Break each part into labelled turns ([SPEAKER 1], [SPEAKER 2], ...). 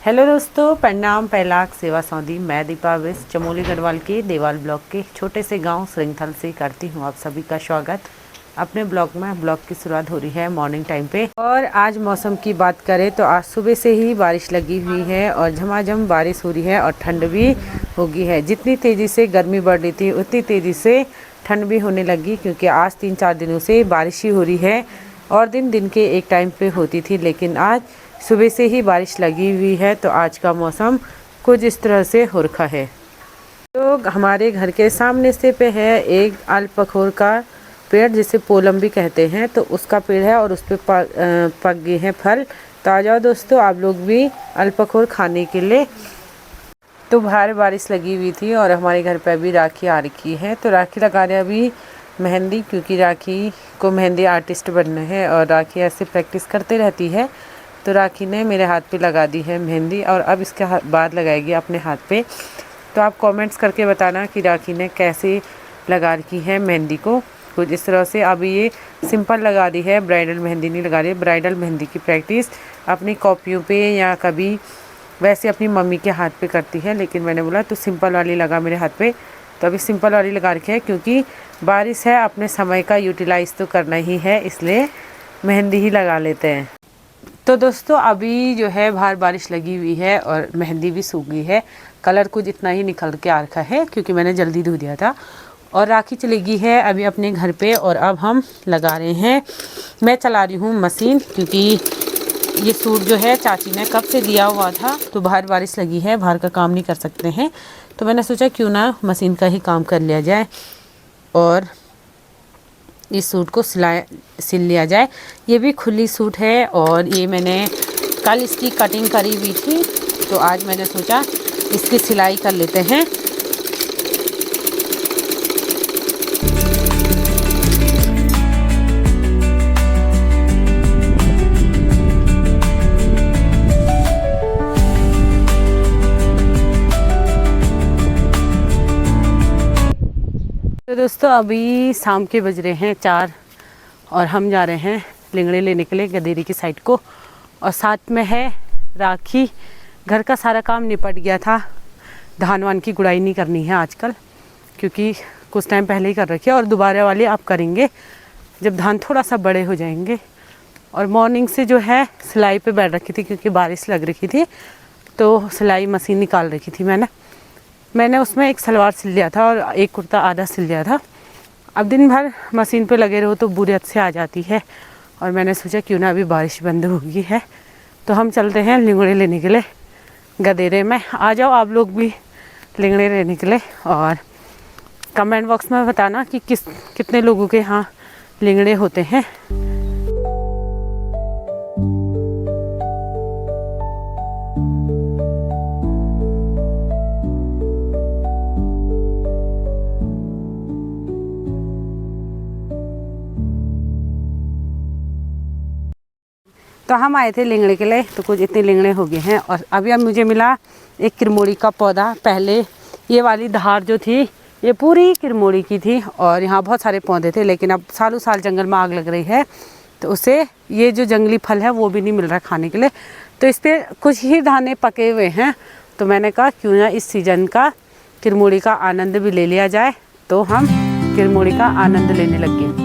[SPEAKER 1] Hello दोस्तों, प्रणाम। पहलाक सेवा सौंधी। मैं दीपा विस चमोली गढ़वाल के देवाल ब्लॉक के छोटे से गांव श्रृंखल से करती हूं आप सभी का स्वागत अपने ब्लॉग में। ब्लॉग की शुरुआत हो रही है मॉर्निंग टाइम पे। और आज मौसम की बात करें तो आज सुबह से ही बारिश लगी हुई है और झमाझम बारिश हो रही है और ठंड भी होगी है। जितनी तेज़ी से गर्मी बढ़ रही थी उतनी तेज़ी से ठंड भी होने लगी, क्योंकि आज 3-4 दिनों से बारिश ही हो रही है और दिन के एक टाइम पे होती थी, लेकिन आज सुबह से ही बारिश लगी हुई है। तो आज का मौसम कुछ इस तरह से हो रखा है। तो हमारे घर के सामने से पे है एक आलपखोर का पेड़, जिसे पोलम भी कहते हैं, तो उसका पेड़ है और उस पे पक गए हैं फल। तो आ जाओ दोस्तों, आप लोग भी आलपखोर खाने के लिए। तो बाहर बारिश लगी हुई थी और हमारे घर पे अभी राखी आ रखी है। तो राखी लगा रहे अभी मेहंदी, क्योंकि राखी को मेहंदी आर्टिस्ट बनना है और राखी ऐसे प्रैक्टिस करते रहती है। तो राखी ने मेरे हाथ पे लगा दी है मेहंदी और अब इसके बाद लगाएगी अपने हाथ पे। तो आप कमेंट्स करके बताना कि राखी ने कैसे लगा रखी है मेहंदी को। कुछ इस तरह से अभी ये सिंपल लगा रही है, ब्राइडल मेहंदी नहीं लगा रही है। ब्राइडल मेहंदी की प्रैक्टिस अपनी कॉपियों पे या कभी वैसे अपनी मम्मी के हाथ पे करती है, लेकिन मैंने बोला तो सिंपल वाली लगा मेरे हाथ पे। तो अभी सिंपल वाली लगा रखी है, क्योंकि बारिश है, अपने समय का यूटिलाइज़ तो करना ही है, इसलिए मेहंदी ही लगा लेते हैं। तो दोस्तों अभी जो है बाहर बारिश लगी हुई है और मेहंदी भी सूख गई है। कलर कुछ इतना ही निकल के आ रखा है, क्योंकि मैंने जल्दी धो दिया था। और राखी चली गई है अभी अपने घर पे और अब हम लगा रहे हैं। मैं चला रही हूँ मशीन, क्योंकि ये सूट जो है चाची ने कब से दिया हुआ था। तो बाहर बारिश लगी है, बाहर का काम नहीं कर सकते हैं, तो मैंने सोचा क्यों ना मशीन का ही काम कर लिया जाए और इस सूट को सिल लिया जाए। ये भी खुली सूट है और ये मैंने कल इसकी कटिंग करी हुई थी, तो आज मैंने सोचा इसकी सिलाई कर लेते हैं। तो दोस्तों अभी शाम के बज रहे हैं 4 और हम जा रहे हैं लिंगड़े लेने के लिए गदेरी की साइड को। और साथ में है राखी। घर का सारा काम निपट गया था। धान वान की गुड़ाई नहीं करनी है आजकल, क्योंकि कुछ टाइम पहले ही कर रखी है और दोबारा वाली आप करेंगे जब धान थोड़ा सा बड़े हो जाएंगे। और मॉर्निंग से जो है सिलाई पे बैठ रखी थी, क्योंकि बारिश लग रखी थी, तो सिलाई मशीन निकाल रखी थी मैंने उसमें एक सलवार सिल लिया था और एक कुर्ता आधा सिल लिया था। अब दिन भर मशीन पे लगे रहो तो बुरियत से आ जाती है, और मैंने सोचा क्यों ना अभी बारिश बंद हो गई है तो हम चलते हैं लिंगड़े लेने के लिए गदेरे में। आ जाओ आप लोग भी लिंगड़े लेने के लिए और कमेंट बॉक्स में बताना कि कितने लोगों के यहाँ लिंगड़े होते हैं। तो हम आए थे लिंगड़े के लिए, तो कुछ इतने लिंगड़े हो गए हैं। और अभी अब मुझे मिला एक किरमोड़ी का पौधा। पहले ये वाली धार जो थी ये पूरी किरमोड़ी की थी और यहाँ बहुत सारे पौधे थे, लेकिन अब सालों साल जंगल में आग लग रही है, तो उसे ये जो जंगली फल है वो भी नहीं मिल रहा खाने के लिए। तो इस पर कुछ ही दाने पके हुए हैं, तो मैंने कहा क्यों ना इस सीज़न का किरमोड़ी का आनंद भी ले लिया जाए। तो हम किरमोड़ी का आनंद लेने लग गए।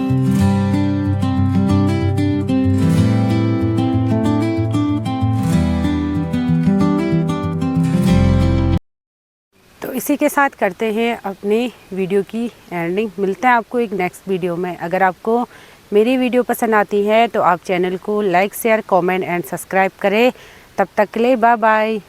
[SPEAKER 1] तो इसी के साथ करते हैं अपनी वीडियो की एंडिंग। मिलते हैं आपको एक नेक्स्ट वीडियो में। अगर आपको मेरी वीडियो पसंद आती है तो आप चैनल को like share comment and subscribe करें। तब तक के लिए बाय बाय।